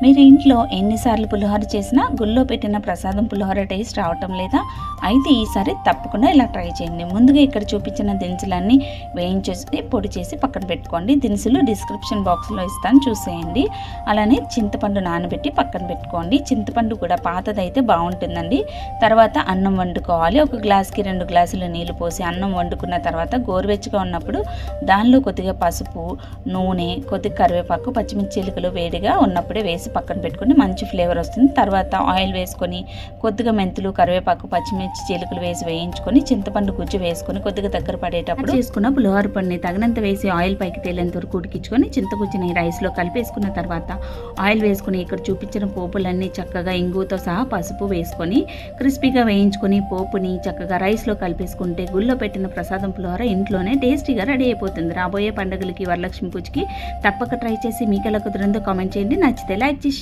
మీరు ఇంట్లో ఎన్నిసార్లు పులిహోర చేసినా గుళ్ళో పెట్టిన ప్రసాదం పులిహోర టేస్ట్ రావటం లేదా? అయితే ఈసారి తప్పకుండా ఇలా ట్రై చేయండి. ముందుగా ఇక్కడ చూపించిన దినుసులన్నీ వేయించేసి పొడి చేసి పక్కన పెట్టుకోండి. దినుసులు డిస్క్రిప్షన్ బాక్స్లో ఇస్తాను, చూసేయండి. అలానే చింతపండు నానబెట్టి పక్కన పెట్టుకోండి. చింతపండు కూడా పాతదైతే బాగుంటుందండి. తర్వాత అన్నం వండుకోవాలి. ఒక గ్లాస్కి 2 గ్లాసులు నీళ్లు పోసి అన్నం వండుకున్న తర్వాత గోరువెచ్చగా ఉన్నప్పుడు దానిలో కొద్దిగా పసుపు, నూనె, కొద్దిగా కరివేపాకు, పచ్చిమిర్చి చిలుకలు వేడిగా ఉన్నప్పుడే వేసి పక్కన పెట్టుకొని మంచి ఫ్లేవర్ వస్తుంది. తర్వాత ఆయిల్ వేసుకొని కొద్దిగా మెంతులు, కరివేపాకు, పచ్చిమిర్చి చిలుకలు వేసి వేయించుకొని చింతపండు గుజ్జు వేసుకొని కొద్దిగా దగ్గర పడేటప్పుడు చేసుకున్న పులిహోర పొడిని తగినంత వేసి ఆయిల్ పైకి తేలేంత వరకు ఉడికించుకొని చింతగుజ్జుని రైస్లో కలిపేసుకున్న తర్వాత ఆయిల్ వేసుకొని ఇక్కడ చూపించిన పోపులన్నీ చక్కగా ఇంగుతో సహా పసుపు వేసుకొని క్రిస్పీగా వేయించుకొని పోపుని చక్కగా రైస్లో కలిపేసుకుంటే గుళ్ళో పెట్టిన ప్రసాదం పులిహోర ఇంట్లోనే టేస్టీగా రెడీ అయిపోతుంది. రాబోయే పండుగలకి, వరలక్ష్మి పూజకి తప్పక ట్రై చేసి మీకు ఎలా కుదిరిందో కామెంట్ చేయండి. నచ్చితే లైక్ చేసి